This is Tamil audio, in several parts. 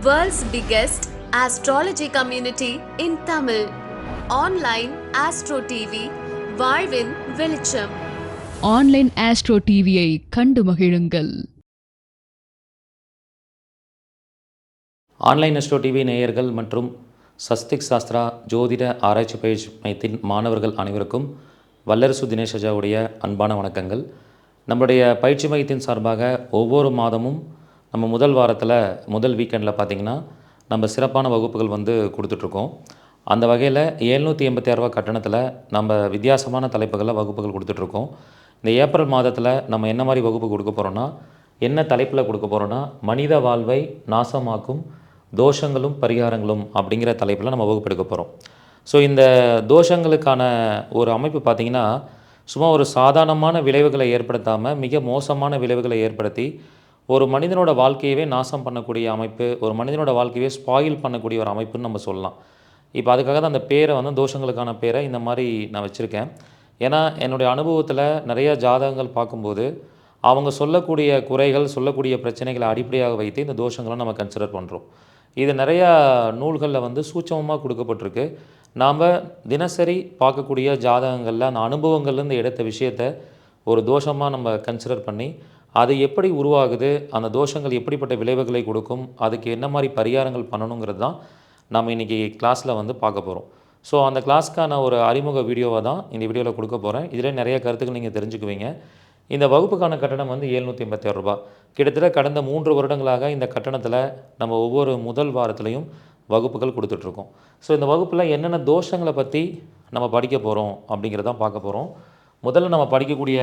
World's biggest astrology community in Tamil. Online Astro TV, வாழ்வின் வெளிச்சம். ஆன்லைன் ஆஸ்ட்ரோ டிவியை கண்டு மகிழுங்கள். ஆன்லைன் ஆஸ்ட்ரோ டிவி நேயர்கள் மற்றும் சஸ்திக் சாஸ்திரா ஜோதிட ஆராய்ச்சி பயிற்சி மையத்தின் மாணவர்கள் அனைவருக்கும் வல்லரசு தினேஷ் ராஜாவுடைய அன்பான வணக்கங்கள். நம்முடைய பயிற்சி மையத்தின் சார்பாக ஒவ்வொரு மாதமும் நம்ம முதல் வாரத்தில் முதல் வீக்கெண்டில் பார்த்திங்கன்னா நம்ம சிறப்பான வகுப்புகள் கொடுத்துட்ருக்கோம். அந்த வகையில் 786 ரூபா கட்டணத்தில் நம்ம வித்தியாசமான தலைப்புகளில் வகுப்புகள் கொடுத்துட்ருக்கோம். இந்த ஏப்ரல் மாதத்தில் நம்ம என்ன மாதிரி வகுப்பு கொடுக்க போகிறோன்னா, என்ன தலைப்பில் கொடுக்க போகிறோன்னா, மனித வாழ்வை நாசமாக்கும் தோஷங்களும் பரிகாரங்களும் அப்படிங்கிற தலைப்பில் நம்ம வகுப்பு எடுக்க போகிறோம். ஸோ இந்த தோஷங்களுக்கான ஒரு அமைப்பு பார்த்திங்கன்னா, சும்மா ஒரு சாதாரணமான விளைவுகளை ஏற்படுத்தாமல் மிக மோசமான விளைவுகளை ஏற்படுத்தி ஒரு மனிதனோட வாழ்க்கையவே நாசம் பண்ணக்கூடிய அமைப்பு, ஒரு மனிதனோட வாழ்க்கையவே ஸ்பாயில் பண்ணக்கூடிய ஒரு அமைப்புன்னு நம்ம சொல்லலாம். இப்போ அதுக்காக தான் அந்த பேரை தோஷங்களுக்கான பேரை இந்த மாதிரி நான் வச்சுருக்கேன். ஏன்னா என்னுடைய அனுபவத்தில் நிறைய ஜாதகங்கள் பார்க்கும்போது அவங்க சொல்லக்கூடிய குறைகள், சொல்லக்கூடிய பிரச்சனைகளை அடிப்படையாக வைத்து இந்த தோஷங்களை நம்ம கன்சிடர் பண்ணுறோம். இது நிறையா நூல்களில் சூட்சமமாக கொடுக்கப்பட்டிருக்கு. நாம் தினசரி பார்க்கக்கூடிய ஜாதகங்களில் அந்த அனுபவங்கள்லேருந்து எடுத்த விஷயத்தை ஒரு தோஷமாக நம்ம கன்சிடர் பண்ணி அது எப்படி உருவாகுது, அந்த தோஷங்கள் எப்படிப்பட்ட விளைவுகளை கொடுக்கும், அதுக்கு என்ன மாதிரி பரிகாரங்கள் பண்ணணுங்கிறது தான் நம்ம இன்றைக்கி கிளாஸில் பார்க்க போகிறோம். ஸோ அந்த கிளாஸ்க்கான ஒரு அறிமுக வீடியோவை தான் இந்த வீடியோவில் கொடுக்க போகிறேன். இதில் நிறைய கருத்துக்கள் நீங்கள் தெரிஞ்சுக்குவீங்க. இந்த வகுப்புக்கான கட்டணம் 786 ரூபா. கிட்டத்தட்ட கடந்த 3 வருடங்களாக இந்த கட்டணத்தில் நம்ம ஒவ்வொரு முதல் வாரத்துலையும் வகுப்புகள் கொடுத்துட்ருக்கோம். ஸோ இந்த வகுப்பில் என்னென்ன தோஷங்களை பற்றி நம்ம படிக்க போகிறோம் அப்படிங்கிறதான் பார்க்க போகிறோம். முதல்ல நம்ம படிக்கக்கூடிய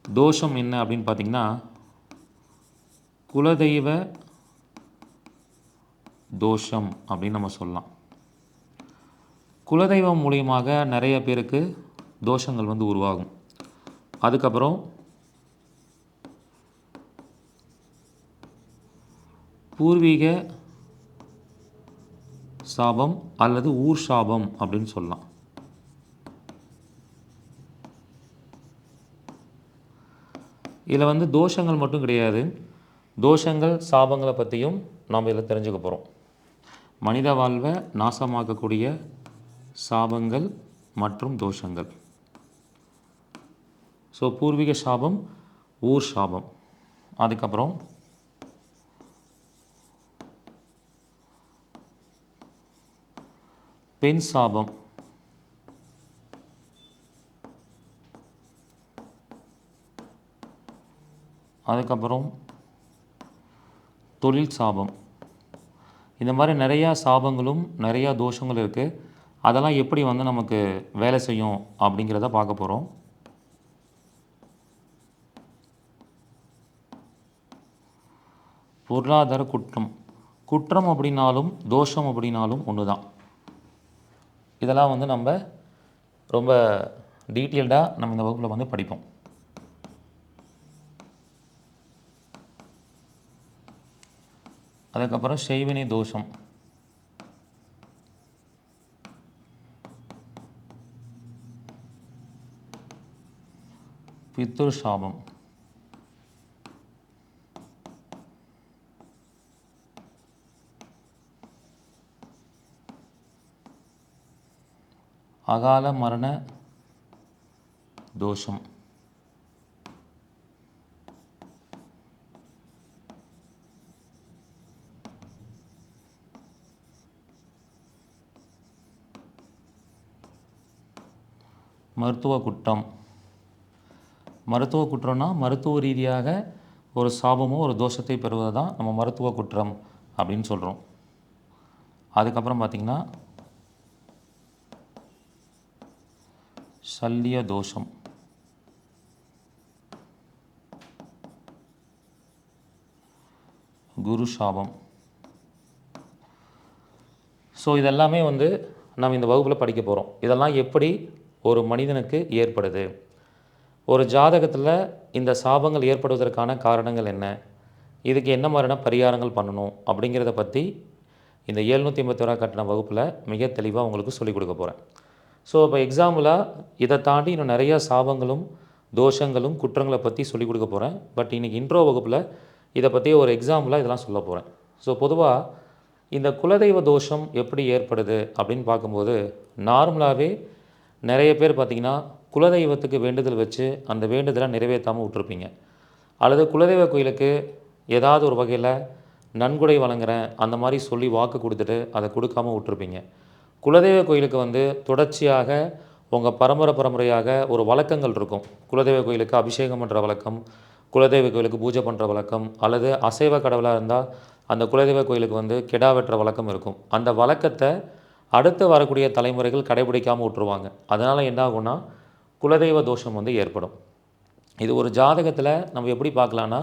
தோஷம் என்ன அப்படின்னு பார்த்திங்கன்னா, குலதெய்வ தோஷம் அப்படின்னு நம்ம சொல்லலாம். குலதெய்வம் மூலியமாக நிறைய பேருக்கு தோஷங்கள் உருவாகும். அதுக்கப்புறம் பூர்வீக சாபம் அல்லது ஊர் சாபம் அப்படின்னு சொல்லலாம். இதில் தோஷங்கள் மட்டும் கிடையாது, தோஷங்கள் சாபங்களை பற்றியும் நாம் இதில் தெரிஞ்சுக்க போகிறோம். மனித வாழ்வை நாசமாக்கக்கூடிய சாபங்கள் மற்றும் தோஷங்கள். ஸோ பூர்வீக சாபம், ஊர் சாபம், அதுக்கப்புறம் பெண் சாபம், அதுக்கப்புறம் தொழில் சாபம். இந்த மாதிரி நிறையா சாபங்களும் நிறையா தோஷங்களும் இருக்குது. அதெல்லாம் எப்படி நமக்கு வேலை செய்யும் அப்படிங்கிறத பார்க்க போகிறோம். பொருளாதார குற்றம். குற்றம் அப்படின்னாலும் தோஷம் அப்படின்னாலும் ஒன்று தான். இதெல்லாம் நம்ம ரொம்ப டீட்டெயில்டாக நம்ம இந்த வகுப்பில் படிப்போம். அதுக்கப்புறம் செய்வினை தோஷம், பித்ரு சாபம், அகால மரண தோஷம், மருத்துவ குற்றம். மருத்துவ குற்றம்னா மருத்துவ ரீதியாக ஒரு சாபமோ ஒரு தோஷத்தை பெறுவது தான் நம்ம மருத்துவ குற்றம் அப்படின்னு சொல்கிறோம். அதுக்கப்புறம் பார்த்திங்கன்னா சல்லிய தோஷம், குரு சாபம். ஸோ இதெல்லாமே நம்ம இந்த வகுப்பில் படிக்க போகிறோம். இதெல்லாம் எப்படி ஒரு மனிதனுக்கு ஏற்படுது, ஒரு ஜாதகத்தில் இந்த சாபங்கள் ஏற்படுவதற்கான காரணங்கள் என்ன, இதுக்கு என்ன மாதிரியான பரிகாரங்கள் பண்ணணும் அப்படிங்கிறத பற்றி இந்த 781 ரூபா கட்டண வகுப்பில் மிக தெளிவாக உங்களுக்கு சொல்லிக் கொடுக்க போகிறேன். ஸோ இப்போ எக்ஸாம்பிளாக இதை தாண்டி இன்னும் நிறையா சாபங்களும் தோஷங்களும் குற்றங்களை பற்றி சொல்லிக் கொடுக்க போகிறேன். பட் இன்றைக்கி இன்ட்ரோ வகுப்பில் இதை பற்றி ஒரு எக்ஸாம்பிளாக இதெல்லாம் சொல்ல போகிறேன். ஸோ பொதுவாக இந்த குலதெய்வ தோஷம் எப்படி ஏற்படுது அப்படின்னு பார்க்கும்போது நார்மலாகவே நிறைய பேர் பார்த்திங்கன்னா குலதெய்வத்துக்கு வேண்டுதல் வச்சு அந்த வேண்டுதலை நிறைவேற்றாமல் விட்டுருப்பீங்க. அல்லது குலதெய்வ கோயிலுக்கு ஏதாவது ஒரு வகையில் நன்கொடை வழங்குறேன் அந்த மாதிரி சொல்லி வாக்கு கொடுத்துட்டு அதை கொடுக்காமல் விட்டுருப்பீங்க. குலதெய்வ கோயிலுக்கு வந்து தொடர்ச்சியாக உங்கள் பரம்பரையாக ஒரு வழக்கங்கள் இருக்கும். குலதெய்வ கோயிலுக்கு அபிஷேகம் பண்ணுற வழக்கம், குலதெய்வ கோயிலுக்கு பூஜை பண்ணுற வழக்கம், அல்லது அசைவ கடவுளாக இருந்தால் அந்த குலதெய்வ கோயிலுக்கு வந்து கெடா வெட்டுற வழக்கம் இருக்கும். அந்த வழக்கத்தை அடுத்து வரக்கூடிய தலைமுறைகள் கடைபிடிக்காமல் விட்டுருவாங்க. அதனால் என்ன ஆகும்னா குலதெய்வ தோஷம் வந்து ஏற்படும். இது ஒரு ஜாதகத்தில் நம்ம எப்படி பார்க்கலான்னா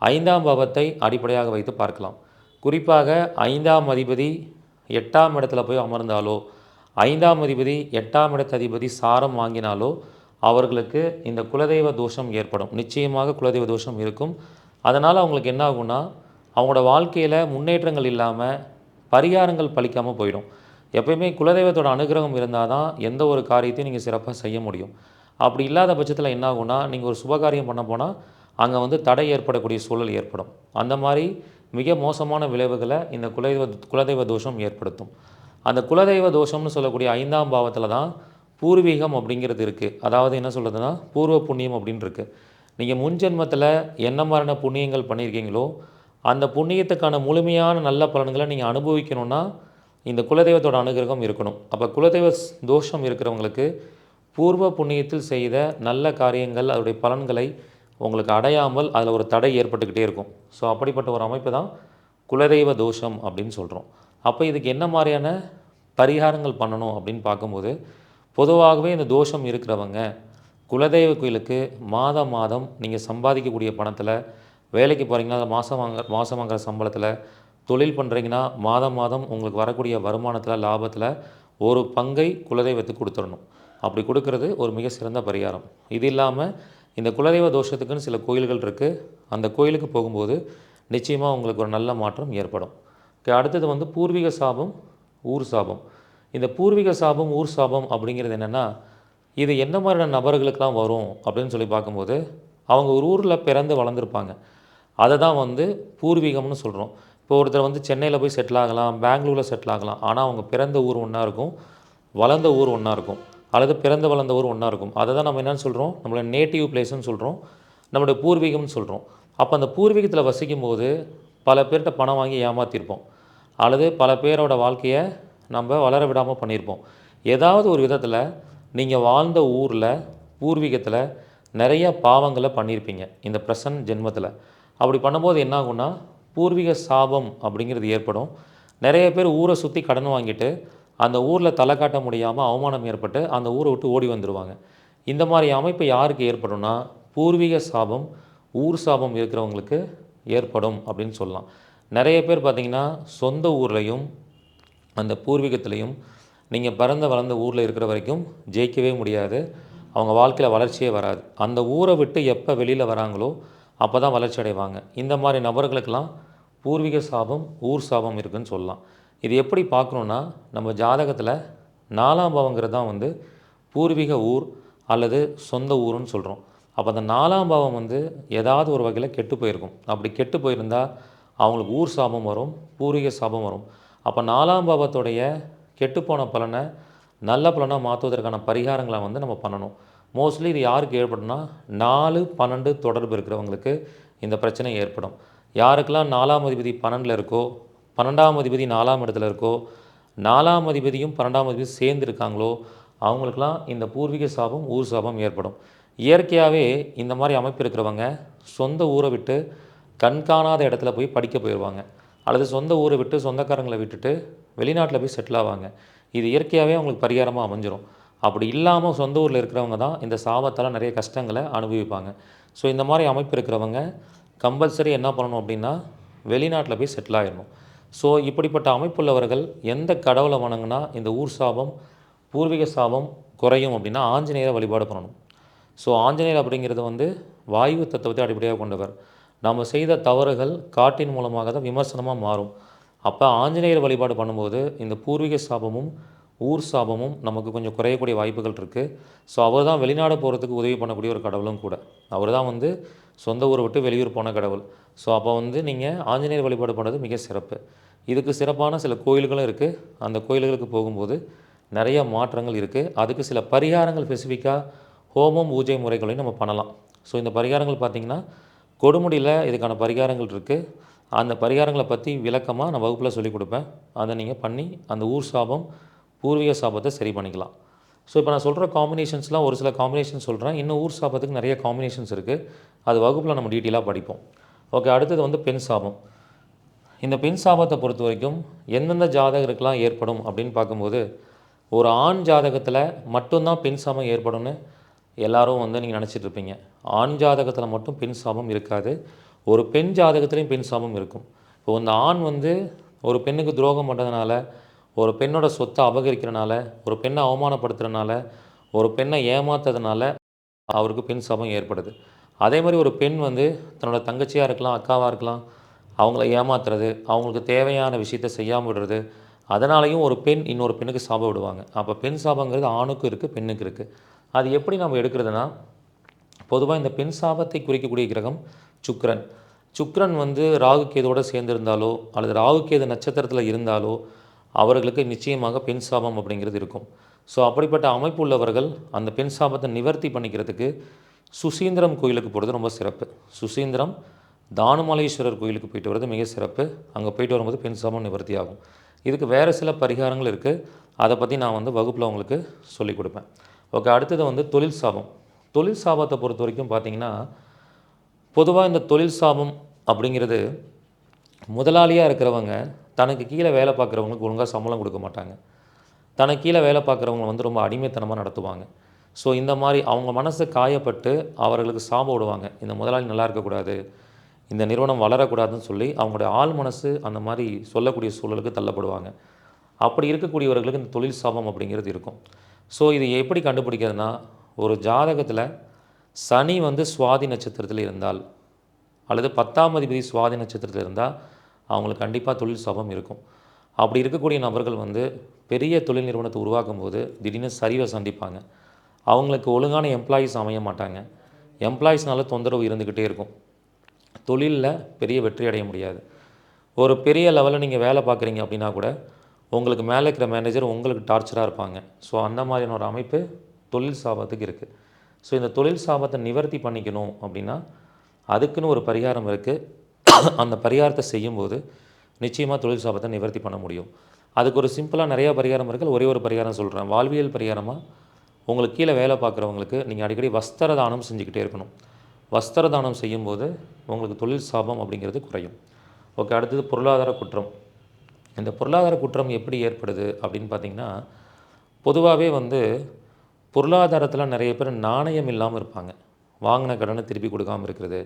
5ஆம் பாவத்தை அடிப்படையாக வைத்து பார்க்கலாம். குறிப்பாக 5ஆம் அதிபதி 8ஆம் இடத்துல போய் அமர்ந்தாலோ, 5ஆம் அதிபதி 8ஆம் இடத்து அதிபதி சாரம் வாங்கினாலோ அவர்களுக்கு இந்த குலதெய்வ தோஷம் ஏற்படும். நிச்சயமாக குலதெய்வ தோஷம் இருக்கும். அதனால் அவங்களுக்கு என்ன ஆகும்னா அவங்களோட வாழ்க்கையில் முன்னேற்றங்கள் இல்லாமல் பரிகாரங்கள் பலிக்காமல் போயிடும். எப்பயுமே குலதெய்வத்தோட அனுகிரகம் இருந்தால் தான் எந்த ஒரு காரியத்தையும் நீங்கள் சிறப்பாக செய்ய முடியும். அப்படி இல்லாத பட்சத்தில் என்ன ஆகும்னா நீங்கள் ஒரு சுபகாரியம் பண்ண போனால் அங்கே வந்து தடை ஏற்படக்கூடிய சூழல் ஏற்படும். அந்த மாதிரி மிக மோசமான விளைவுகளை இந்த குலதெய்வ தோஷம் ஏற்படுத்தும். அந்த குலதெய்வ தோஷம்னு சொல்லக்கூடிய 5ஆம் பாவத்தில் தான் பூர்வீகம் அப்படிங்கிறது இருக்குது. அதாவது என்ன சொல்கிறதுனா பூர்வ புண்ணியம் அப்படின்னு இருக்குது. நீங்கள் முன்ஜென்மத்தில் என்ன மாதிரியான புண்ணியங்கள் பண்ணியிருக்கீங்களோ அந்த புண்ணியத்துக்கான முழுமையான நல்ல பலன்களை நீங்கள் அனுபவிக்கணும்னா இந்த குலதெய்வத்தோட அனுகிரகம் இருக்கணும். அப்போ குலதெய்வ தோஷம் இருக்கிறவங்களுக்கு பூர்வ புண்ணியத்தில் செய்த நல்ல காரியங்கள் அதோடைய பலன்களை உங்களுக்கு அடையாமல் அதில் ஒரு தடை ஏற்பட்டுக்கிட்டே இருக்கும். ஸோ அப்படிப்பட்ட ஒரு அமைப்பு தான் குலதெய்வ தோஷம் அப்படின்னு சொல்கிறோம். அப்போ இதுக்கு என்ன மாதிரியான பரிகாரங்கள் பண்ணணும் அப்படின்னு பார்க்கும்போது பொதுவாகவே இந்த தோஷம் இருக்கிறவங்க குலதெய்வ கோயிலுக்கு மாதம் நீங்கள் சம்பாதிக்கக்கூடிய பணத்தில், வேலைக்கு போகிறீங்கன்னா மாதம் வாங்குற சம்பளத்தில், தொழில் பண்ணுறீங்கன்னா மாதம் உங்களுக்கு வரக்கூடிய வருமானத்தில் லாபத்தில் ஒரு பங்கை குலதெய்வத்துக்கு கொடுத்துடணும். அப்படி கொடுக்கறது ஒரு மிக சிறந்த பரிகாரம். இது இல்லாமல் இந்த குலதெய்வ தோஷத்துக்குன்னு சில கோயில்கள் இருக்குது. அந்த கோயிலுக்கு போகும்போது நிச்சயமாக உங்களுக்கு ஒரு நல்ல மாற்றம் ஏற்படும். அடுத்தது வந்து பூர்வீக சாபம், ஊர் சாபம். இந்த பூர்வீக சாபம், ஊர் சாபம் அப்படிங்கிறது என்னென்னா இது என்ன மாதிரியான நபர்களுக்கெல்லாம் வரும் அப்படின்னு சொல்லி பார்க்கும்போது அவங்க ஒரு ஊரில் பிறந்து வளர்ந்துருப்பாங்க. அதை தான் வந்து பூர்வீகம்னு சொல்கிறோம். இப்போ ஒருத்தர் வந்து சென்னையில் போய் செட்டில் ஆகலாம், பெங்களூரில் செட்டில் ஆகலாம். ஆனால் அவங்க பிறந்த ஊர் ஒன்றா இருக்கும், வளர்ந்த ஊர் ஒன்றா இருக்கும், அல்லது பிறந்து வளர்ந்த ஊர் ஒன்றா இருக்கும். அதை தான் நம்ம என்னென்னு சொல்கிறோம், நம்மளோட நேட்டிவ் பிளேஸ்ன்னு சொல்கிறோம், நம்மளுடைய பூர்வீகம்னு சொல்கிறோம். அப்போ அந்த பூர்வீகத்தில் வசிக்கும் போது பல பேர்கிட்ட பணம் வாங்கி ஏமாற்றிருப்போம், அல்லது பல பேரோட வாழ்க்கையை நம்ம வளர விடாமல் பண்ணியிருப்போம். ஏதாவது ஒரு விதத்தில் நீங்கள் வாழ்ந்த ஊரில் பூர்வீகத்தில் நிறைய பாவங்களை பண்ணியிருப்பீங்க இந்த ப்ரெசன்ட் ஜென்மத்தில். அப்படி பண்ணும்போது என்ன ஆகும்னா பூர்வீக சாபம் அப்படிங்கிறது ஏற்படும். நிறைய பேர் ஊரை சுற்றி கடன் வாங்கிட்டு அந்த ஊரில் தலை காட்ட முடியாமல் அவமானம் ஏற்பட்டு அந்த ஊரை விட்டு ஓடி வந்துடுவாங்க. இந்த மாதிரி அமைப்பு யாருக்கு ஏற்படும்னா பூர்வீக சாபம், ஊர் சாபம் இருக்கிறவங்களுக்கு ஏற்படும் அப்படின்னு சொல்லலாம். நிறைய பேர் பார்த்திங்கன்னா சொந்த ஊர்லேயும் அந்த பூர்வீகத்துலேயும் நீங்கள் பிறந்த வளர்ந்த ஊரில் இருக்கிற வரைக்கும் ஜெயிக்கவே முடியாது. அவங்க வாழ்க்கையில் வளர்ச்சியே வராது. அந்த ஊரை விட்டு எப்போ வெளியில் வராங்களோ அப்போ தான் வளர்ச்சி அடைவாங்க. இந்த மாதிரி நபர்களுக்கெல்லாம் பூர்வீக சாபம், ஊர் சாபம் இருக்குதுன்னு சொல்லலாம். இது எப்படி பார்க்கணுன்னா நம்ம ஜாதகத்தில் 4ஆம் பாவங்கிறது தான் வந்து பூர்வீக ஊர் அல்லது சொந்த ஊருன்னு சொல்கிறோம். அப்போ அந்த 4ஆம் பாவம் வந்து ஏதாவது ஒரு வகையில் கெட்டு போயிருக்கும். அப்படி கெட்டு போயிருந்தால் அவங்களுக்கு ஊர் சாபம் வரும், பூர்வீக சாபம் வரும். அப்போ 4ஆம் பாவத்துடைய கெட்டுப்போன பலனை நல்ல பலனாக மாற்றுவதற்கான பரிகாரங்களை வந்து நம்ம பண்ணணும். மோஸ்ட்லி இது யாருக்கு ஏற்படும்னா 4, 12 தொடர்பு இருக்கிறவங்களுக்கு இந்த பிரச்சனை ஏற்படும். யாருக்கெல்லாம் 4ஆம் அதிபதி 12ல் இருக்கோ, 12ஆம் அதிபதி 4ஆம் இடத்துல இருக்கோ, 4ஆம் அதிபதியும் 12ஆம் அதிபதி சேர்ந்து இருக்காங்களோ அவங்களுக்கெல்லாம் இந்த பூர்வீக சாபம், ஊர் சாபம் ஏற்படும். இயற்கையாகவே இந்த மாதிரி அமைப்பு இருக்கிறவங்க சொந்த ஊரை விட்டு கண்காணாத இடத்துல போய் படிக்க போயிடுவாங்க, அல்லது சொந்த ஊரை விட்டு சொந்தக்காரங்களை விட்டுட்டு வெளிநாட்டில் போய் செட்டில் ஆவாங்க. இது இயற்கையாகவே அவங்களுக்கு பரிகாரமாக அமைஞ்சிரும். அப்படி இல்லாமல் சொந்த ஊரில் இருக்கிறவங்க தான் இந்த சாபத்தால் நிறைய கஷ்டங்களை அனுபவிப்பாங்க. ஸோ இந்த மாதிரி அமைப்பு இருக்கிறவங்க கம்பல்சரி என்ன பண்ணணும் அப்படின்னா வெளிநாட்டில் போய் செட்டில் ஆகிடணும். ஸோ இப்படிப்பட்ட அமைப்புள்ளவர்கள் எந்த கடவுளை வணங்கினா இந்த ஊர் சாபம், பூர்வீக சாபம் குறையும் அப்படின்னா ஆஞ்சநேயரை வழிபாடு பண்ணணும். ஸோ ஆஞ்சநேயர் அப்படிங்கிறது வந்து வாயு தத்துவத்தை அடிப்படையாக கொண்டவர். நம்ம செய்த தவறுகள் காட்டின் மூலமாக தான் விமர்சனமாக மாறும். அப்போ ஆஞ்சநேயர் வழிபாடு பண்ணும்போது இந்த பூர்வீக சாபமும் ஊர் சாபமும் நமக்கு கொஞ்சம் குறையக்கூடிய வாய்ப்புகள் இருக்குது. ஸோ அவர் தான் வெளிநாடு போகிறதுக்கு உதவி பண்ணக்கூடிய ஒரு கடவுளும் கூட. அவர் தான் வந்து சொந்த ஊரை விட்டு வெளியூர் போன கடவுள். ஸோ அப்போ வந்து நீங்கள் ஆஞ்சநேயர் வழிபாடு பண்ணுறது மிக சிறப்பு. இதுக்கு சிறப்பான சில கோயில்களும் இருக்குது. அந்த கோயில்களுக்கு போகும்போது நிறைய மாற்றங்கள் இருக்குது. அதுக்கு சில பரிகாரங்கள் ஸ்பெசிஃபிக்காக ஹோமம் பூஜை முறைகளையும் நம்ம பண்ணலாம். ஸோ இந்த பரிகாரங்கள் பார்த்திங்கன்னா கொடுமுடியில் இதுக்கான பரிகாரங்கள் இருக்குது. அந்த பரிகாரங்களை பற்றி விளக்கமாக நான் வகுப்பில் சொல்லிக் கொடுப்பேன். அதை நீங்கள் பண்ணி அந்த ஊர் சாபம் பூர்வீக சாபத்தை சரி பண்ணிக்கலாம். ஸோ இப்போ நான் சொல்கிற காம்பினேஷன்ஸ்லாம் ஒரு சில காம்பினேஷன் சொல்கிறேன். இன்னும் ஊர் சாபத்துக்கு நிறைய காம்பினேஷன்ஸ் இருக்குது. அது வகுப்பில் நம்ம டீட்டெயிலாக படிப்போம். ஓகே, அடுத்தது வந்து பெண் சாபம். இந்த பெண் சாபத்தை பொறுத்த வரைக்கும் எந்தெந்த ஜாதகருக்கெல்லாம் ஏற்படும் அப்படின்னு பார்க்கும்போது, ஒரு ஆண் ஜாதகத்தில் மட்டும்தான் பெண் சாபம் ஏற்படும்னு எல்லாரும் வந்து நீங்கள் நினச்சிட்ருப்பீங்க. ஆண் ஜாதகத்தில் மட்டும் பெண் சாபம் இருக்காது. ஒரு பெண் ஜாதகத்துலேயும் பெண் சாபம் இருக்கும். இப்போ இந்த ஆண் வந்து ஒரு பெண்ணுக்கு துரோகம் பண்ணுறதுனால, ஒரு பெண்ணோட சொத்தை அபகரிக்கிறனால, ஒரு பெண்ணை அவமானப்படுத்துறதுனால, ஒரு பெண்ணை ஏமாத்துறதுனால அவருக்கு பெண் சாபம் ஏற்படுது. அதே மாதிரி ஒரு பெண் வந்து தன்னோட தங்கச்சியாக இருக்கலாம், அக்காவாக இருக்கலாம், அவங்கள ஏமாத்துறது, அவங்களுக்கு தேவையான விஷயத்தை செய்யாமல் விடுறது, அதனாலையும் ஒரு பெண் இன்னொரு பெண்ணுக்கு சாபம் விடுவாங்க. அப்போ பெண் சாபங்கிறது ஆணுக்கும் இருக்குது, பெண்ணுக்கு இருக்குது. அது எப்படி நம்ம எடுக்கிறதுனா, பொதுவாக இந்த பெண் சாபத்தை குறிக்கக்கூடிய கிரகம் சுக்கிரன். சுக்கிரன் வந்து ராகு கேதுவோடு சேர்ந்திருந்தாலோ அல்லது ராகு கேது நட்சத்திரத்தில் இருந்தாலோ அவர்களுக்கு நிச்சயமாக பெண் சாபம் அப்படிங்கிறது இருக்கும். ஸோ அப்படிப்பட்ட அமைப்பு உள்ளவர்கள் அந்த பெண் சாபத்தை நிவர்த்தி பண்ணிக்கிறதுக்கு சுசீந்திரம் கோயிலுக்கு போகிறது ரொம்ப சிறப்பு. சுசீந்திரம் தானுமலேஸ்வரர் கோயிலுக்கு போயிட்டு வர்றது மிக சிறப்பு. அங்கே போயிட்டு வரும்போது பெண் சாபம் நிவர்த்தி ஆகும். இதுக்கு வேறு சில பரிகாரங்கள் இருக்குது. அதை பற்றி நான் வந்து வகுப்பில் உங்களுக்கு சொல்லிக் கொடுப்பேன். ஓகே, அடுத்தது வந்து தொழில் சாபம். தொழில் சாபத்தை பொறுத்த வரைக்கும் பார்த்திங்கன்னா, பொதுவாக இந்த தொழில் சாபம் அப்படிங்கிறது முதலாளியாக இருக்கிறவங்க தனக்கு கீழே வேலை பார்க்குறவங்களுக்கு ஒழுங்காக சம்பளம் கொடுக்க மாட்டாங்க. தனக்கு கீழே வேலை பார்க்குறவங்க வந்து ரொம்ப அடிமைத்தனமாக நடத்துவாங்க. ஸோ இந்த மாதிரி அவங்க மனசு காயப்பட்டு அவர்களுக்கு சாபம் விடுவாங்க. இந்த முதலாளி நல்லா இருக்கக்கூடாது, இந்த நிறுவனம் வளரக்கூடாதுன்னு சொல்லி அவங்களுடைய ஆள் மனசு அந்த மாதிரி சொல்லக்கூடிய சூழலுக்கு தள்ளப்படுவாங்க. அப்படி இருக்கக்கூடியவர்களுக்கு இந்த தொழில் சாபம் அப்படிங்கிறது இருக்கும். ஸோ இது எப்படி கண்டுபிடிக்கிறதுனா, ஒரு ஜாதகத்தில் சனி வந்து சுவாதி நட்சத்திரத்தில் இருந்தால் அல்லது 10ஆம் அதிபதி சுவாதி நட்சத்திரத்தில் இருந்தால் அவங்களுக்கு கண்டிப்பாக தொழில் சாபம் இருக்கும். அப்படி இருக்கக்கூடிய நபர்கள் வந்து பெரிய தொழில் நிறுவனத்தை உருவாக்கும் போது திடீர்னு சரிவை சந்திப்பாங்க. அவங்களுக்கு ஒழுங்கான எம்ப்ளாயீஸ் அமைய மாட்டாங்க. எம்ப்ளாயீஸ்னால தொந்தரவு இருந்துக்கிட்டே இருக்கும். தொழிலில் பெரிய வெற்றி அடைய முடியாது. ஒரு பெரிய லெவலில் நீங்கள் வேலை பார்க்குறீங்க அப்படின்னா கூட உங்களுக்கு மேலே இருக்கிற மேனேஜர் உங்களுக்கு டார்ச்சராக இருப்பாங்க. ஸோ அந்த மாதிரியான ஒரு அமைப்பு தொழில் சாபத்துக்கு இருக்குது. ஸோ இந்த தொழில் சாபத்தை நிவர்த்தி பண்ணிக்கணும் அப்படின்னா அதுக்குன்னு ஒரு பரிகாரம் இருக்குது. அந்த பரிகாரத்தை செய்யும்போது நிச்சயமாக தொழில் சாபத்தை நிவர்த்தி பண்ண முடியும். அதுக்கு ஒரு சிம்பிளாக நிறையா பரிகாரம் இருக்குது. ஒரே ஒரு பரிகாரம் சொல்கிறேன். வாழ்வியல் பரிகாரமாக உங்களுக்கு கீழே வேலை பார்க்குறவங்களுக்கு நீங்கள் அடிக்கடி வஸ்திர தானம் செஞ்சுக்கிட்டே இருக்கணும். வஸ்திர தானம் செய்யும்போது உங்களுக்கு தொழில் சாபம் அப்படிங்கிறது குறையும். ஓகே, அடுத்தது பொருளாதார குற்றம். இந்த பொருளாதார குற்றம் எப்படி ஏற்படுது அப்படின்னு பார்த்திங்கன்னா, பொதுவாகவே வந்து பொருளாதாரத்தில் நிறைய பேர் நாணயம் இல்லாமல் இருப்பாங்க. வாங்கின கடனை திருப்பி கொடுக்காமல் இருக்கிறது.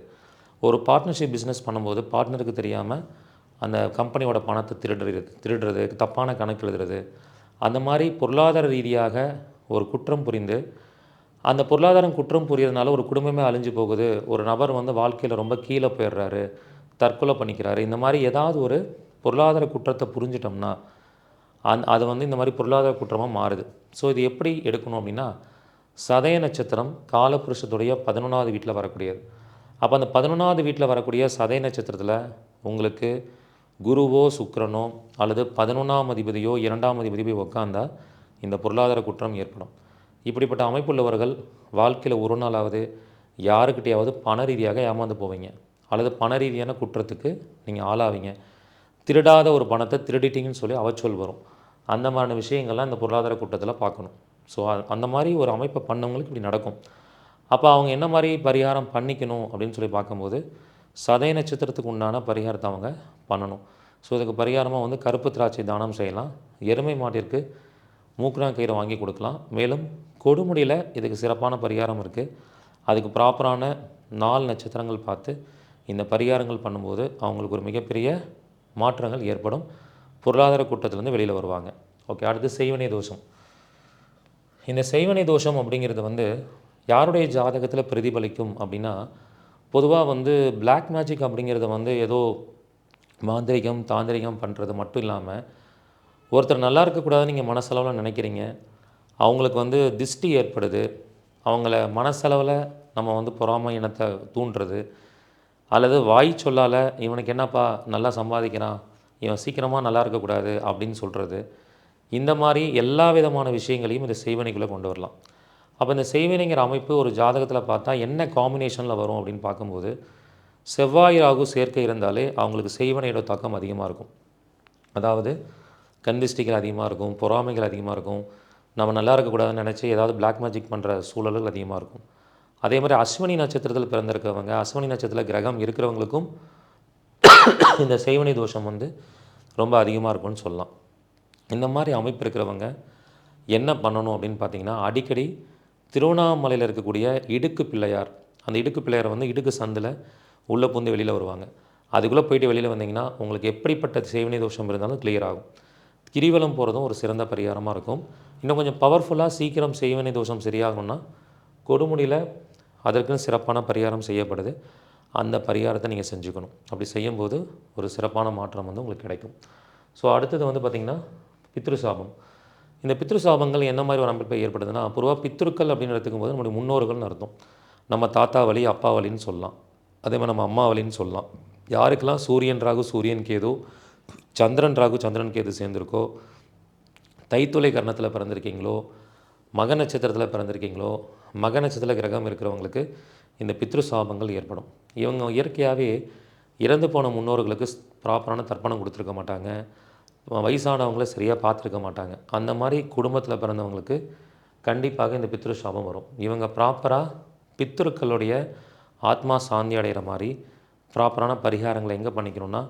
ஒரு பார்ட்னர்ஷிப் பிஸ்னஸ் பண்ணும்போது பார்ட்னருக்கு தெரியாமல் அந்த கம்பெனியோட பணத்தை திருடுறது, தப்பான கணக்கு எழுதுறது, அந்த மாதிரி பொருளாதார ரீதியாக ஒரு குற்றம் புரிந்து அந்த பொருளாதாரம் குற்றம் புரியறதுனால ஒரு குடும்பமே அழிஞ்சு போகுது. ஒரு நபர் வந்து வாழ்க்கையில் ரொம்ப கீழே போயிடுறாரு, தற்கொலை பண்ணிக்கிறாரு. இந்த மாதிரி ஏதாவது ஒரு பொருளாதார குற்றத்தை புரிஞ்சிட்டோம்னா அது வந்து இந்த மாதிரி பொருளாதார குற்றமாக மாறுது. ஸோ இது எப்படி எடுக்கணும் அப்படின்னா, சதய நட்சத்திரம் காலபுருஷத்துடைய 11வது வீட்டில் வரக்கூடியது. அப்போ அந்த 11வது வீட்டில் வரக்கூடிய சதய நட்சத்திரத்தில் உங்களுக்கு குருவோ சுக்கிரனோ அல்லது 11ஆம் அதிபதியோ 2ஆம் அதிபதியோ உட்காந்தா இந்த பொருளாதார குற்றம் ஏற்படும். இப்படிப்பட்ட அமைப்புள்ளவர்கள் வாழ்க்கையில் ஒரு நாளாவது யாருக்கிட்டையாவது பண ரீதியாக ஏமாந்து போவீங்க அல்லது பண ரீதியான குற்றத்துக்கு நீங்கள் ஆளாவீங்க. திருடாத ஒரு பணத்தை திருடிட்டிங்கன்னு சொல்லி அவச்சொல் வரும். அந்த மாதிரியான விஷயங்கள்லாம் இந்த பொருளாதார குற்றத்தில் பார்க்கணும். ஸோ அந்த மாதிரி ஒரு அமைப்பை பண்ணவங்களுக்கு இப்படி நடக்கும். அப்போ அவங்க என்ன மாதிரி பரிகாரம் பண்ணிக்கணும் அப்படின்னு சொல்லி பார்க்கும்போது சதய நட்சத்திரத்துக்கு உண்டான பரிகாரத்தை அவங்க பண்ணணும். ஸோ இதுக்கு பரிகாரமாக வந்து கருப்பு திராட்சை தானம் செய்யலாம். எருமை மாட்டிற்கு மூக்குறான் கயிறை வாங்கி கொடுக்கலாம். மேலும் கொடுமுடியில் இதுக்கு சிறப்பான பரிகாரம் இருக்குது. அதுக்கு ப்ராப்பரான 4 நட்சத்திரங்கள் பார்த்து இந்த பரிகாரங்கள் பண்ணும்போது அவங்களுக்கு ஒரு மிகப்பெரிய மாற்றங்கள் ஏற்படும். பொருளாதார குற்றத்திலேருந்து வெளியில் வருவாங்க. ஓகே, அடுத்து செய்வனை தோஷம். இந்த செய்வனை தோஷம் அப்படிங்கிறது வந்து யாருடைய ஜாதகத்தில் பிரதிபலிக்கும் அப்படின்னா, பொதுவாக வந்து பிளாக் மேஜிக் அப்படிங்கிறத வந்து ஏதோ மாந்திரிகம் தாந்திரிகம் பண்ணுறது மட்டும் இல்லாமல் ஒருத்தர் நல்லா இருக்கக்கூடாதுன்னு நீங்கள் மனசளவில் நினைக்கிறீங்க, அவங்களுக்கு வந்து திஷ்டி ஏற்படுது, அவங்கள மனசளவில் நம்ம வந்து பொறாமை எண்ணத்தை தூண்டுறது, அல்லது வாய் சொல்லால் இவனுக்கு என்னப்பா நல்லா சம்பாதிக்கிறான், இவன் சீக்கிரமாக நல்லா இருக்கக்கூடாது அப்படின்னு சொல்கிறது, இந்த மாதிரி எல்லா விதமான விஷயங்களையும் இந்த செய்வினைக்குள்ளே கொண்டு வரலாம். அப்போ இந்த செய்வினைங்கிற அமைப்பு ஒரு ஜாதகத்தில் பார்த்தா என்ன காம்பினேஷனில் வரும் அப்படின்னு பார்க்கும்போது, செவ்வாய் ராகு சேர்க்கை இருந்தாலே அவங்களுக்கு செய்வினையோட தாக்கம் அதிகமாக இருக்கும். அதாவது கந்திஷ்டிகள் அதிகமாக இருக்கும், பொறாமைகள் அதிகமாக இருக்கும், நம்ம நல்லா இருக்கக்கூடாதுன்னு நினச்சி ஏதாவது பிளாக் மேஜிக் பண்ணுற சூழல்கள் அதிகமாக இருக்கும். அதே மாதிரி அஸ்வினி நட்சத்திரத்தில் பிறந்திருக்கிறவங்க, அஸ்வினி நட்சத்திரத்தில் கிரகம் இருக்கிறவங்களுக்கும் இந்த செய்வினை தோஷம் வந்து ரொம்ப அதிகமாக இருக்கும்னு சொல்லலாம். இந்த மாதிரி அமைப்பு இருக்கிறவங்க என்ன பண்ணணும் அப்படின்னு பார்த்தீங்கன்னா, அடிக்கடி திருவண்ணாமலையில் இருக்கக்கூடிய இடுக்கு பிள்ளையார், அந்த இடுக்கு பிள்ளையார் வந்து இடுக்கு சந்தில் உள்ளே பூந்து வெளியில் வருவாங்க. அதுக்குள்ளே போயிட்டு வெளியில் வந்தீங்கன்னா உங்களுக்கு எப்படிப்பட்ட செய்வினை தோஷம் இருந்தாலும் கிளியர் ஆகும். கிரிவலம் போகிறதும் ஒரு சிறந்த பரிகாரமாக இருக்கும். இன்னும் கொஞ்சம் பவர்ஃபுல்லாக சீக்கிரம் செய்வினை தோஷம் சரியாகணும்னா கொடுமுடியில் அதற்குன்னு சிறப்பான பரிகாரம் செய்யப்படுது. அந்த பரிகாரத்தை நீங்கள் செஞ்சுக்கணும். அப்படி செய்யும்போது ஒரு சிறப்பான மாற்றம் வந்து உங்களுக்கு கிடைக்கும். ஸோ அடுத்தது வந்து பார்த்திங்கன்னா பித்ருசாபம். இந்த பித்ருசாபங்கள் என்ன மாதிரி ஒரு அமைப்பை ஏற்படுதுன்னா, பொதுவாக பித்ருக்கள் அப்படின்னு எடுத்துக்கும் போது நம்முடைய முன்னோர்கள்னு அர்த்தம். நம்ம தாத்தா வழி, அப்பா வழின்னு சொல்லலாம். அதே மாதிரி நம்ம அம்மா வழின்னு சொல்லலாம். யாருக்கெல்லாம் சூரியன் ராகு சூரியன் கேது, சந்திரன் ராகு சந்திரன் கேது சேர்ந்துருக்கோ, தைத்துளை கர்ணத்தில் பிறந்திருக்கீங்களோ, மக நட்சத்திரத்தில் பிறந்திருக்கீங்களோ, மக நட்சத்திர கிரகம் இருக்கிறவங்களுக்கு இந்த பித்ரு சாபங்கள் ஏற்படும். இவங்க இயற்கையாகவே இறந்து போன முன்னோர்களுக்கு ப்ராப்பரான தர்ப்பணம் கொடுத்துருக்க மாட்டாங்க, வயசானவங்கள சரியாக பார்த்துருக்க மாட்டாங்க. அந்த மாதிரி குடும்பத்தில் பிறந்தவங்களுக்கு கண்டிப்பாக இந்த பித்ரு சாபம் வரும். இவங்க ப்ராப்பராக பித்ருக்களுடைய ஆத்மா சாந்தி அடைகிற மாதிரி ப்ராப்பரான பரிகாரங்களை எங்கே பண்ணிக்கணும்னா,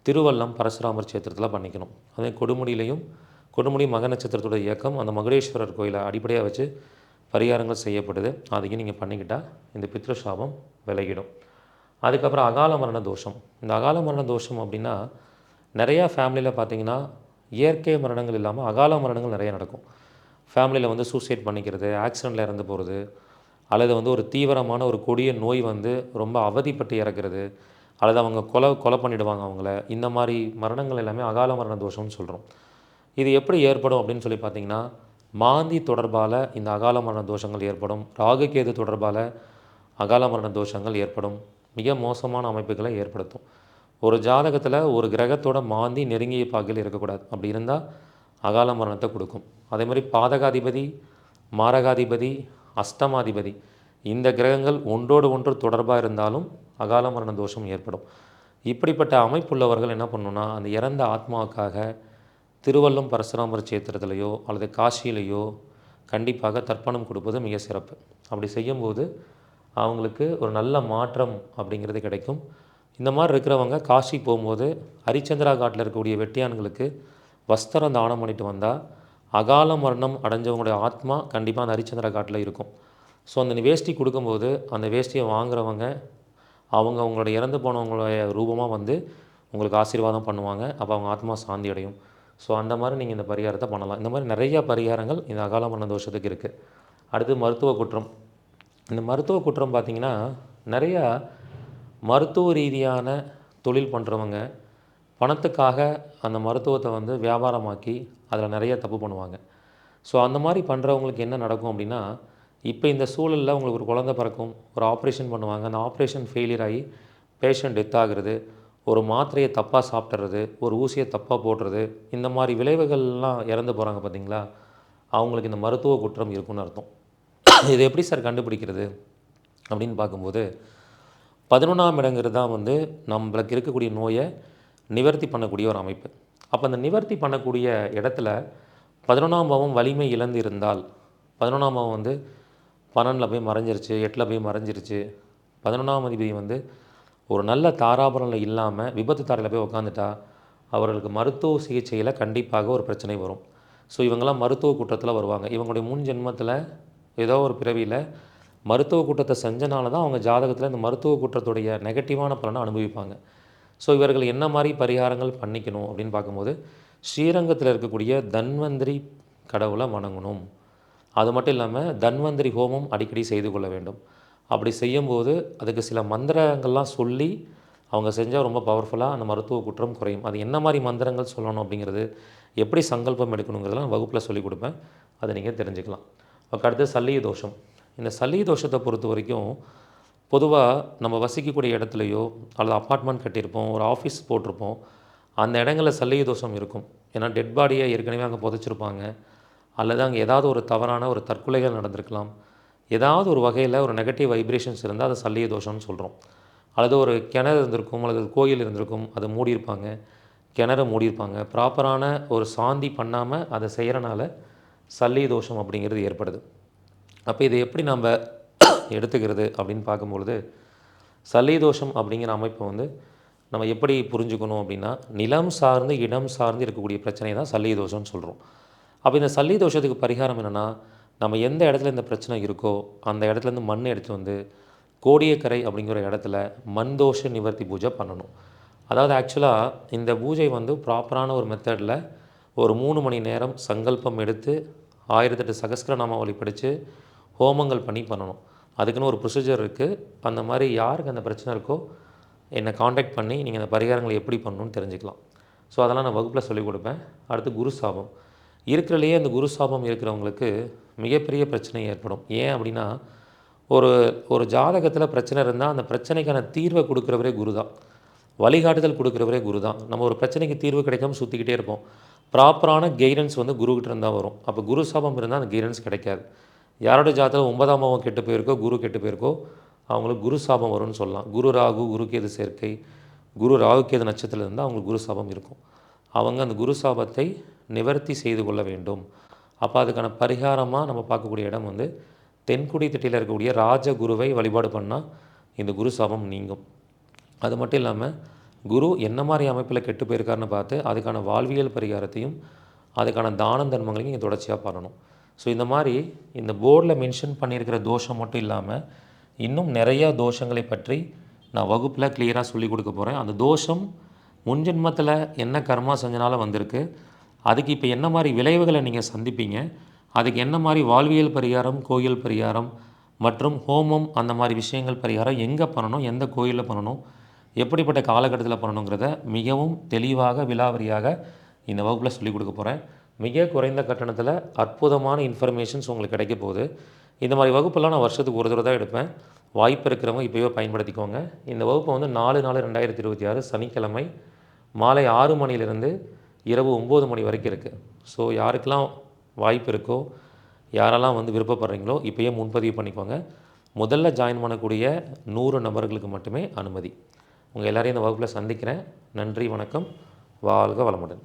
திருவல்லம் பரசுராமர் சேத்திரத்தில் பண்ணிக்கணும். அதே கொடுமுடியிலையும், கொடுமுடி மக நட்சத்திரத்தோட இயக்கம் அந்த மகுடேஸ்வரர் கோயிலை அடிப்படையாக வச்சு பரிகாரங்கள் செய்யப்படுது. அதையும் நீங்கள் பண்ணிக்கிட்டால் இந்த பித்ரு சாபம் விலகிடும். அதுக்கப்புறம் அகால மரண தோஷம். இந்த அகால மரண தோஷம் அப்படின்னா, நிறையா ஃபேமிலியில் பார்த்திங்கன்னா இயற்கை மரணங்கள் இல்லாமல் அகால மரணங்கள் நிறைய நடக்கும். ஃபேமிலியில் வந்து சூசைட் பண்ணிக்கிறது, ஆக்சிடெண்ட்டில் இறந்து போகிறது, அல்லது வந்து ஒரு தீவிரமான ஒரு கொடிய நோய் வந்து ரொம்ப அவதிப்பட்டு இறக்கிறது, அல்லது அவங்க கொலை பண்ணிவிடுவாங்க அவங்கள. இந்த மாதிரி மரணங்கள் எல்லாமே அகால மரண தோஷம்னு சொல்கிறோம். இது எப்படி ஏற்படும் அப்படின்னு சொல்லி பார்த்திங்கன்னா, மாந்தி தொடர்பால் இந்த அகால மரண தோஷங்கள் ஏற்படும். ராகுகேது தொடர்பால் அகால மரண தோஷங்கள் ஏற்படும். மிக மோசமான அமைப்புகளை ஏற்படுத்தும். ஒரு ஜாதகத்தில் ஒரு கிரகத்தோட மாந்தி நெருங்கிய பாகையில் இருக்கக்கூடாது. அப்படி இருந்தால் அகால மரணத்தை கொடுக்கும். அதே மாதிரி பாதகாதிபதி, மாரகாதிபதி, அஷ்டமாதிபதி இந்த கிரகங்கள் ஒன்றோடு ஒன்று தொடர்பாக இருந்தாலும் அகால மரண தோஷம் ஏற்படும். இப்படிப்பட்ட அமைப்புள்ளவர்கள் என்ன பண்ணணும்னா, அந்த இறந்த ஆத்மாவுக்காக திருவல்லம் பரசுராமர் சேத்திரத்திலையோ அல்லது காசியிலையோ கண்டிப்பாக தர்ப்பணம் கொடுப்பது மிக சிறப்பு. அப்படி செய்யும்போது அவங்களுக்கு ஒரு நல்ல மாற்றம் அப்படிங்கிறது கிடைக்கும். இந்த மாதிரி இருக்கிறவங்க காசி போகும்போது ஹரிச்சந்திரா காட்டில் இருக்கக்கூடிய வெட்டியான்களுக்கு வஸ்திரம் தானம் பண்ணிட்டு வந்தால் அகால மரணம் அடைஞ்சவங்களுடைய ஆத்மா கண்டிப்பாக அந்த ஹரிச்சந்திரா காட்டில் இருக்கும். ஸோ அந்த வேஷ்டி கொடுக்கும்போது அந்த வேஷ்டியை வாங்குறவங்க அவங்களுடைய இறந்து போனவங்களுடைய ரூபமாக வந்து உங்களுக்கு ஆசீர்வாதம் பண்ணுவாங்க. அப்போ அவங்க ஆத்மா சாந்தி அடையும். ஸோ அந்த மாதிரி நீங்கள் இந்த பரிகாரத்தை பண்ணலாம். இந்த மாதிரி நிறையா பரிகாரங்கள் இந்த அகால மரண தோஷத்துக்கு இருக்குது. அடுத்து மருத்துவ குற்றம். இந்த மருத்துவ குற்றம் பார்த்திங்கன்னா, நிறையா மருத்துவ ரீதியான தொழில் பண்ணுறவங்க பணத்துக்காக அந்த மருத்துவத்தை வந்து வியாபாரமாக்கி அதில் நிறைய தப்பு பண்ணுவாங்க. ஸோ அந்த மாதிரி பண்ணுறவங்களுக்கு என்ன நடக்கும் அப்படின்னா, இப்போ இந்த சூழலில் உங்களுக்கு ஒரு குழந்தை பிறக்கும், ஒரு ஆப்ரேஷன் பண்ணுவாங்க, அந்த ஆப்ரேஷன் ஃபெயிலியர் ஆகி பேஷண்ட் டெத் ஆகுறது, ஒரு மாத்திரையை தப்பாக சாப்பிட்றது, ஒரு ஊசியை தப்பாக போடுறது, இந்த மாதிரி விளைவுகள்லாம் இறந்து போகிறாங்க பார்த்தீங்களா, அவங்களுக்கு இந்த மருத்துவ குற்றம் இருக்குன்னு அர்த்தம். இது எப்படி சார் கண்டுபிடிக்கிறது அப்படின்னு பார்க்கும்போது, 11ஆம் இடங்கிறது தான் வந்து நம்மளுக்கு இருக்கக்கூடிய நோயை நிவர்த்தி பண்ணக்கூடிய ஒரு அமைப்பு. அப்போ அந்த நிவர்த்தி பண்ணக்கூடிய இடத்துல 11ஆம் பாவம் வலிமை இழந்து இருந்தால், 11ஆம் பாவம் வந்து 12ல் போய் மறைஞ்சிருச்சு, 8ல் போய் மறைஞ்சிருச்சு, 11ஆம் அதிபதி வந்து ஒரு நல்ல தாராபுரம்ல இல்லாமல் விபத்து தாரையில் போய் உட்காந்துட்டா அவர்களுக்கு மருத்துவ சிகிச்சையில் கண்டிப்பாக ஒரு பிரச்சனை வரும். ஸோ இவங்கெல்லாம் மருத்துவ குற்றத்தில் வருவாங்க. இவங்களுடைய முன் ஜென்மத்தில் ஏதோ ஒரு பிறவியில் மருத்துவ குற்றத்தை செஞ்சனால தான் அவங்க ஜாதகத்தில் இந்த மருத்துவ குற்றத்துடைய நெகட்டிவான பலனை அனுபவிப்பாங்க. ஸோ இவர்கள் என்ன மாதிரி பரிகாரங்கள் பண்ணிக்கணும் அப்படின்னு பார்க்கும்போது, ஸ்ரீரங்கத்தில் இருக்கக்கூடிய தன்வந்திரி கடவுளை வணங்கணும். அது மட்டும் இல்லாமல் தன்வந்திரி ஹோமம் அடிக்கடி செய்து கொள்ள வேண்டும். அப்படி செய்யும்போது அதுக்கு சில மந்திரங்கள்லாம் சொல்லி அவங்க செஞ்சால் ரொம்ப பவர்ஃபுல்லாக அந்த மருத்துவ குற்றம் குறையும். அது என்ன மாதிரி மந்திரங்கள் சொல்லணும் அப்படிங்கிறது, எப்படி சங்கல்பம் எடுக்கணுங்கிறதெல்லாம் வகுப்பில் சொல்லிக் கொடுப்பேன். அதை நீங்கள் தெரிஞ்சுக்கலாம். அடுத்து சல்லிய தோஷம். இந்த சல்லிய தோஷத்தை பொறுத்த வரைக்கும் பொதுவாக நம்ம வசிக்கக்கூடிய இடத்துலையோ அல்லது அப்பார்ட்மெண்ட் கட்டியிருப்போம், ஒரு ஆஃபீஸ் போட்டிருப்போம், அந்த இடங்களில் சல்லிய தோஷம் இருக்கும். ஏன்னா டெட் பாடியை ஏற்கனவே அங்கே புதைச்சிருப்பாங்க, அல்லது அங்கே ஏதாவது ஒரு தவறான ஒரு தற்கொலைகள் நடந்திருக்கலாம். ஏதாவது ஒரு வகையில் ஒரு நெகட்டிவ் வைப்ரேஷன்ஸ் இருந்தால் அதை சல்லிய தோஷம்னு சொல்கிறோம். அல்லது ஒரு கிணறு இருந்திருக்கும், அல்லது கோயில் இருந்திருக்கும், அதை மூடியிருப்பாங்க, கிணறு மூடியிருப்பாங்க. ப்ராப்பரான ஒரு சாந்தி பண்ணாமல் அதை செய்கிறனால சல்லிய தோஷம் அப்படிங்கிறது ஏற்படுது. அப்போ இதை எப்படி நம்ம எடுத்துக்கிறது அப்படின்னு பார்க்கும்பொழுது, சல்லிய தோஷம் அப்படிங்கிற அமைப்பை வந்து நம்ம எப்படி புரிஞ்சுக்கணும் அப்படின்னா, நிலம் சார்ந்து இடம் சார்ந்து இருக்கக்கூடிய பிரச்சனை தான் சல்லிய தோஷம்னு சொல்கிறோம். அப்போ இந்த சல்லிய தோஷத்துக்கு பரிகாரம் என்னென்னா, நம்ம எந்த இடத்துல இந்த பிரச்சனை இருக்கோ அந்த இடத்துலேருந்து மண் எடுத்து வந்து கோடியக்கரை அப்படிங்கிற இடத்துல மண் தோஷ நிவர்த்தி பூஜை பண்ணணும். அதாவது ஆக்சுவலாக இந்த பூஜை வந்து ப்ராப்பரான ஒரு மெத்தடில் ஒரு 3 மணி நேரம் சங்கல்பம் எடுத்து 1008 சகஸ்கரநாமாவளி படித்து ஹோமங்கள் பண்ணணும். அதுக்குன்னு ஒரு ப்ரொசீஜர் இருக்குது. அந்த மாதிரி யாருக்கு அந்த பிரச்சனை இருக்கோ என்னை காண்டாக்ட் பண்ணி நீங்கள் அந்த பரிகாரங்களை எப்படி பண்ணணும்னு தெரிஞ்சுக்கலாம். ஸோ அதெல்லாம் நான் வகுப்பில் சொல்லிக் கொடுப்பேன். அடுத்து குரு சாபம். இருக்கிறதுலையே அந்த குரு சாபம் இருக்கிறவங்களுக்கு மிகப்பெரிய பிரச்சனை ஏற்படும். ஏன் அப்படின்னா, ஒரு ஜாதகத்தில் பிரச்சனை இருந்தால் அந்த பிரச்சனைக்கான தீர்வை கொடுக்குறவரே குரு தான், வழிகாட்டுதல் கொடுக்குறவரே குரு தான். நம்ம ஒரு பிரச்சனைக்கு தீர்வு கிடைக்காம சுற்றிக்கிட்டே இருப்போம். ப்ராப்பரான கைடன்ஸ் வந்து குருக்கிட்ட இருந்தால் வரும். அப்போ குரு சாபம் இருந்தால் அந்த கைடன்ஸ் கிடைக்காது. யாரோட ஜாதகம் 9ஆம் பாவம் கெட்டு போயிருக்கோ, குரு கெட்டு போயிருக்கோ, அவங்களுக்கு குரு சாபம் வரும்னு சொல்லலாம். குரு ராகு, குருக்கேது சேர்க்கை, குரு ராகுக்கேது நட்சத்திரத்தில் இருந்தால் அவங்களுக்கு குரு சாபம் இருக்கும். அவங்க அந்த குரு சாபத்தை நிவர்த்தி செய்து கொள்ள வேண்டும். அப்போ அதுக்கான பரிகாரமாக நம்ம பார்க்கக்கூடிய இடம் வந்து தென்குடி திட்டியில் இருக்கக்கூடிய ராஜகுருவை வழிபாடு பண்ணால் இந்த குரு சாபம் நீங்கும். அது மட்டும் இல்லாமல் குரு என்ன மாதிரி அமைப்பில் கெட்டு போயிருக்காருன்னு பார்த்து அதுக்கான வாழ்வியல் பரிகாரத்தையும் அதுக்கான தான தர்மங்களையும் நீங்கள் தொடர்ச்சியாக பண்ணணும். ஸோ இந்த மாதிரி இந்த போர்டில் மென்ஷன் பண்ணியிருக்கிற தோஷம் மட்டும் இல்லாமல் இன்னும் நிறையா தோஷங்களை பற்றி நான் வகுப்பில் கிளியராக சொல்லிக் கொடுக்க போகிறேன். அந்த தோஷம் முன்ஜென்மத்தில் என்ன கர்மா செஞ்சனால வந்திருக்கு, அதுக்கு இப்போ என்ன மாதிரி விளைவுகளை நீங்கள் சந்திப்பீங்க, அதுக்கு என்ன மாதிரி வாழ்வியல் பரிகாரம், கோயில் பரிகாரம் மற்றும் ஹோமம், அந்த மாதிரி விஷயங்கள் பரிகாரம் எங்கே பண்ணணும், எந்த கோயிலில் பண்ணணும், எப்படிப்பட்ட காலகட்டத்தில் பண்ணணுங்கிறத மிகவும் தெளிவாக விலாவரியாக இந்த வகுப்பில் சொல்லிக் கொடுக்க போகிறேன். மிக குறைந்த கட்டணத்தில் அற்புதமான இன்ஃபர்மேஷன்ஸ் உங்களுக்கு கிடைக்க போகுது. இந்த மாதிரி வகுப்பெல்லாம் நான் வருஷத்துக்கு ஒரு தடவை தான் எடுப்பேன். வாய்ப்பு இருக்கிறவங்க இப்போவே பயன்படுத்திக்கோங்க. இந்த வகுப்பு வந்து 4/4/2026 சனிக்கிழமை மாலை 6 மணிலிருந்து இரவு 9 மணி வரைக்கும் இருக்குது. ஸோ யாருக்கெல்லாம் வாய்ப்பு இருக்கோ, யாரெல்லாம் வந்து விருப்பப்படுறீங்களோ இப்போயே முன்பதிவு பண்ணிக்கோங்க. முதல்ல ஜாயின் பண்ணக்கூடிய 100 நபர்களுக்கு மட்டுமே அனுமதி. உங்கள் எல்லாரையும் இந்த வகுப்பில் சந்திக்கிறேன். நன்றி, வணக்கம், வாழ்க வளமுடன்.